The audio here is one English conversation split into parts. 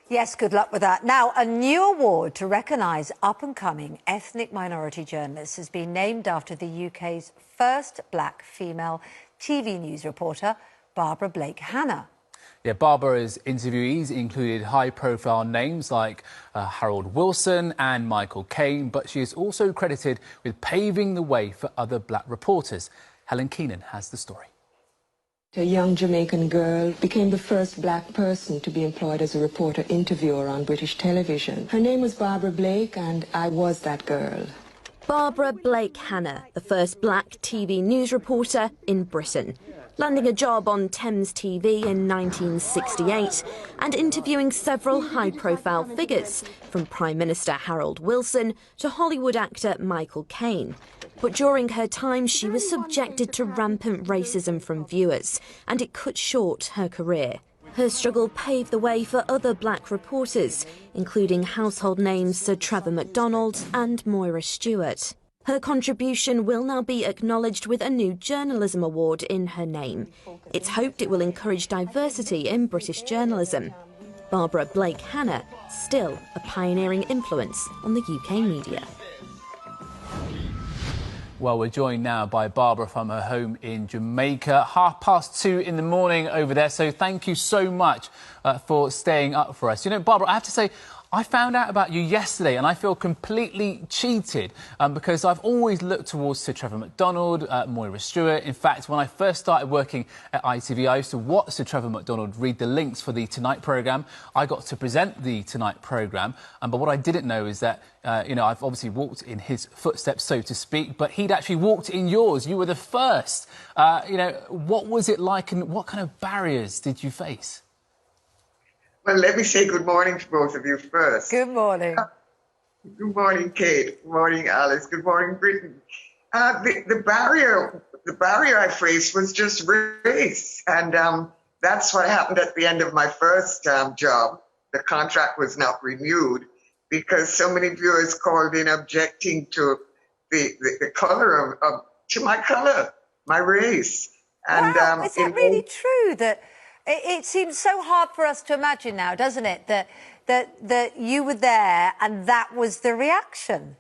Yes, good luck with that. Now, a new award to recognise up-and-coming ethnic minority journalists has been named after the UK's first black female TV news reporter, Barbara Blake-Hannah. Yeah, Barbara's interviewees included high-profile names like Harold Wilson and Michael Caine, but she is also credited with paving the way for other black reporters. Helen Keenan has the story. A young Jamaican girl became the first black person to be employed as a reporter-interviewer on British television. Her name was Barbara Blake, and I was that girl. Barbara Blake-Hannah, the first black TV news reporter in Britain, landing a job on Thames TV in 1968 and interviewing several high-profile figures, from Prime Minister Harold Wilson to Hollywood actor Michael Caine. But during her time, she was subjected to rampant racism from viewers, and it cut short her career. Her struggle paved the way for other black reporters, including household names Sir Trevor McDonald and Moira Stewart. Her contribution will now be acknowledged with a new journalism award in her name. It's hoped it will encourage diversity in British journalism. Barbara Blake-Hannah, still a pioneering influence on the UK media. Well, we're joined now by Barbara from her home in Jamaica. 2:30 in the morning over there, so thank you so much for staying up for us. You know, Barbara, I have to say, I found out about you yesterday and I feel completely cheated because I've always looked towards Sir Trevor McDonald, Moira Stewart. In fact, when I first started working at ITV, I used to watch Sir Trevor McDonald read the links for the Tonight programme. I got to present the Tonight programme, but what I didn't know is that, you know, I've obviously walked in his footsteps, so to speak, but he'd actually walked in yours. You were the first. You know, what was it like and what kind of barriers did you face? Well, let me say good morning to both of you first. Good morning. Good morning, Kate. Good morning, Alice. Good morning, Britain. The barrier I faced was just race, and that's what happened at the end of my first job. The contract was not renewed because so many viewers called in objecting to the color to my color, my race. And wow, is that really true? That it seems so hard for us to imagine now, doesn't it? That you were there and that was the reaction.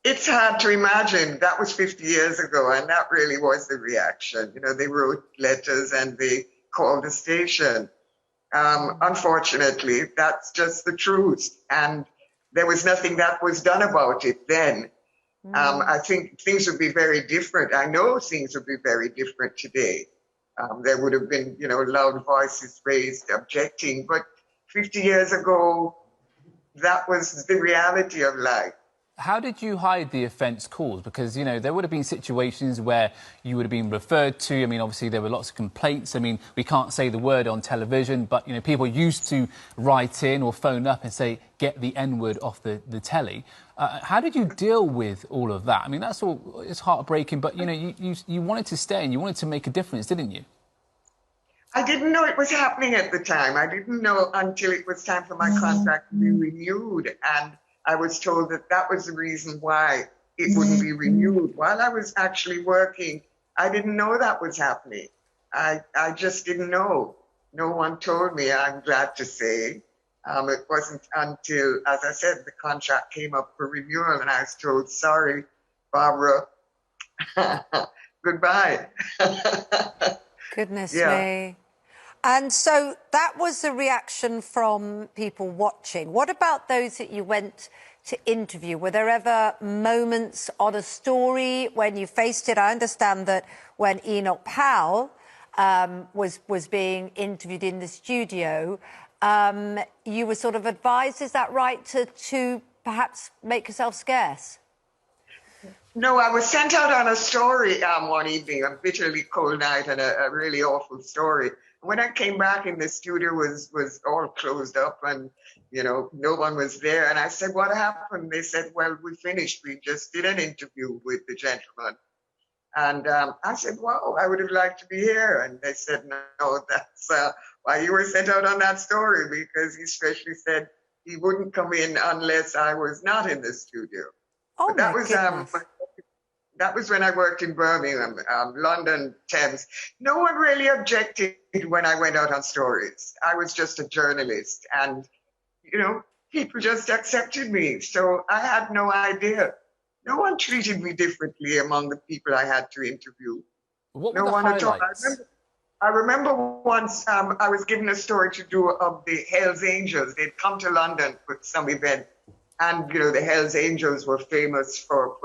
It's hard to imagine. That was 50 years ago, and that really was the reaction. You know, they wrote letters and they called the station. Unfortunately, that's just the truth. And there was nothing that was done about it then. I think things would be very different. I know things would be very different today. There would have been, you know, loud voices raised objecting. But 50 years ago, that was the reality of life. How did you hide the offence calls? Because, you know, there would have been situations where you would have been referred to. I mean, obviously, there were lots of complaints. I mean, we can't say the word on television, but, you know, people used to write in or phone up and say, get the N-word off the telly. How did you deal with all of that? I mean, that's all, it's heartbreaking, but, you know, you wanted to stay and you wanted to make a difference, didn't you? I didn't know it was happening at the time. I didn't know until it was time for my contract to be renewed. And I was told that that was the reason why it wouldn't be renewed. While I was actually working, I didn't know that was happening. I just didn't know. No one told me, I'm glad to say. It wasn't until, as I said, the contract came up for renewal and I was told, sorry, Barbara, goodbye. Goodness me. And so that was the reaction from people watching. What about those that you went to interview? Were there ever moments on a story when you faced it? I understand that when Enoch Powell was being interviewed in the studio, you were sort of advised, is that right, to perhaps make yourself scarce? No, I was sent out on a story one evening, a bitterly cold night and a really awful story. When I came back in the studio was all closed up and, you know, no one was there. And I said, what happened? They said, well, we finished. We just did an interview with the gentleman. And I said, wow, I would have liked to be here. And they said, no, that's why you were sent out on that story, because he especially said he wouldn't come in unless I was not in the studio. Oh, but that was that was when I worked in Birmingham, London, Thames. No one really objected when I went out on stories. I was just a journalist, and, you know, people just accepted me. So I had no idea. No one treated me differently among the people I had to interview. What were No the one at all. highlights? I remember once I was given a story to do of the Hells Angels. They'd come to London for some event, and, you know, the Hells Angels were famous for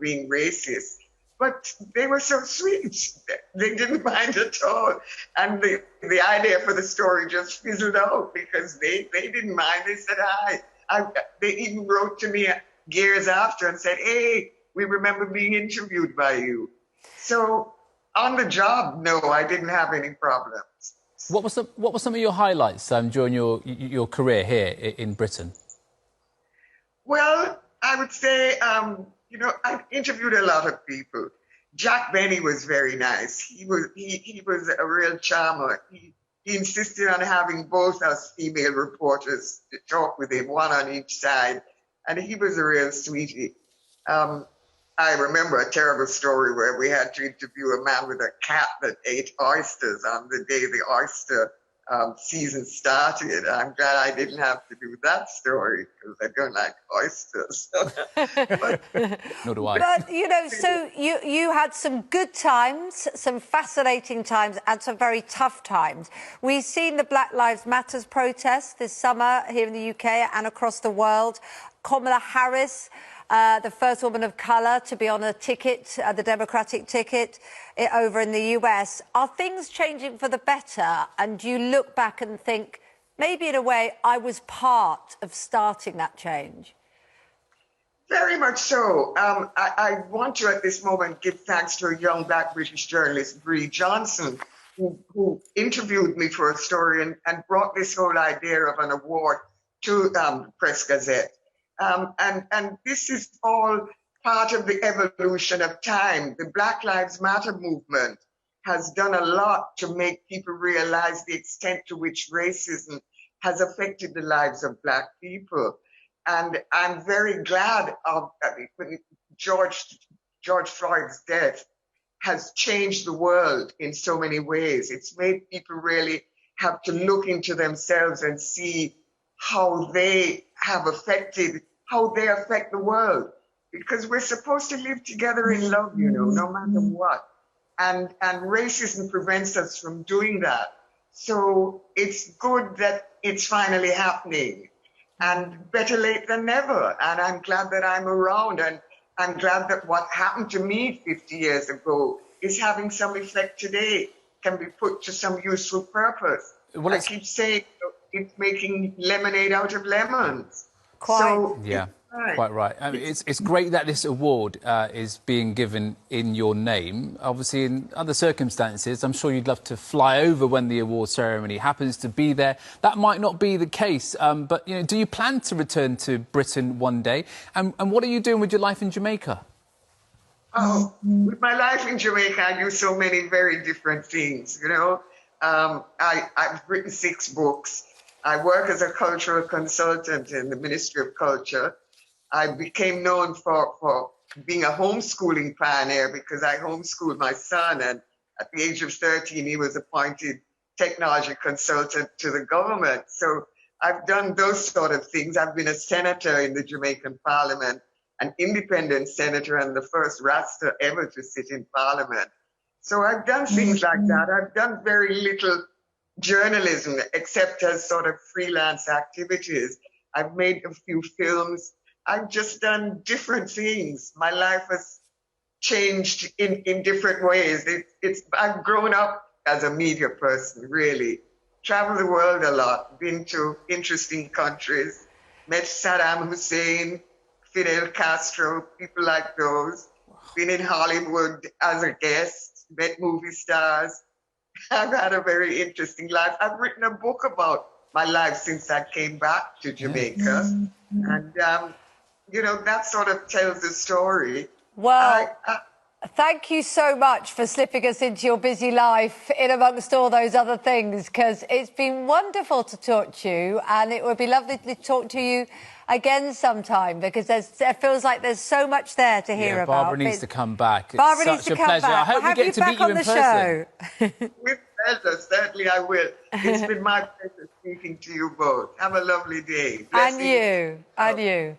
being racist. But they were so sweet. They didn't mind at all. And the idea for the story just fizzled out because they didn't mind. They said hi. They even wrote to me years after and said, hey, we remember being interviewed by you. So on the job, no, I didn't have any problems. What were some of your highlights during your career here in Britain? Well, I would say, you know, I interviewed a lot of people. Jack Benny was very nice. He was a real charmer. He insisted on having both us female reporters to talk with him, one on each side, and he was a real sweetie. I remember a terrible story where we had to interview a man with a cat that ate oysters on the day the oyster season started. I'm glad I didn't have to do that story because I don't like oysters. Nor do I. But, you know, so you had some good times, some fascinating times, and some very tough times. We've seen the Black Lives Matter protests this summer here in the UK and across the world. Kamala Harris, the first woman of colour to be on a ticket, the Democratic ticket over in the US. Are things changing for the better? And do you look back and think, maybe in a way, I was part of starting that change? Very much so. I want to, at this moment, give thanks to a young Black British journalist, Bree Johnson, who interviewed me for a story and brought this whole idea of an award to Press Gazette. And this is all part of the evolution of time. The Black Lives Matter movement has done a lot to make people realize the extent to which racism has affected the lives of Black people. And I'm very glad of George Floyd's death has changed the world in so many ways. It's made people really have to look into themselves and see how they affect the world. Because we're supposed to live together in love, you know, no matter what. And racism prevents us from doing that. So it's good that it's finally happening. And better late than never. And I'm glad that I'm around. And I'm glad that what happened to me 50 years ago is having some effect today, can be put to some useful purpose. Well, I keep saying it's making lemonade out of lemons. Yeah, quite right. I mean, it's great that this award is being given in your name. Obviously, in other circumstances, I'm sure you'd love to fly over when the award ceremony happens to be there. That might not be the case. But, you know, do you plan to return to Britain one day? And what are you doing with your life in Jamaica? Oh, with my life in Jamaica, I do so many very different things, you know. I've written 6 books. I work as a cultural consultant in the Ministry of Culture. I became known for being a homeschooling pioneer because I homeschooled my son, and at the age of 13, he was appointed technology consultant to the government. So I've done those sort of things. I've been a senator in the Jamaican Parliament, an independent senator and the first Rasta ever to sit in Parliament. So I've done things like that. I've done very little journalism, except as sort of freelance activities. I've made a few films. I've just done different things. My life has changed in different ways. I've grown up as a media person, really. Traveled the world a lot, been to interesting countries, met Saddam Hussein, Fidel Castro, people like those. Been in Hollywood as a guest, met movie stars. I've had a very interesting life. I've written a book about my life since I came back to Jamaica. And, you know, that sort of tells the story. Well, Thank you so much for slipping us into your busy life in amongst all those other things, because it's been wonderful to talk to you, and it would be lovely to talk to you again sometime, because it feels like there's so much there to hear about. Barbara needs to come back. Barbara It's needs such to a come pleasure. back. I hope we get to meet you in person. With pleasure, certainly I will. It's been my pleasure speaking to you both. Have a lovely day. And you.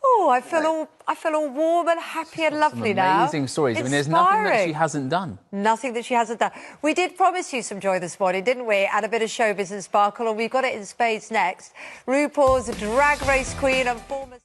Oh, I feel all warm and happy and lovely now. Amazing stories. Inspiring. I mean, there's nothing that she hasn't done. Nothing that she hasn't done. We did promise you some joy this morning, didn't we? And a bit of showbiz and sparkle, and we've got it in spades next. RuPaul's Drag Race Queen and former...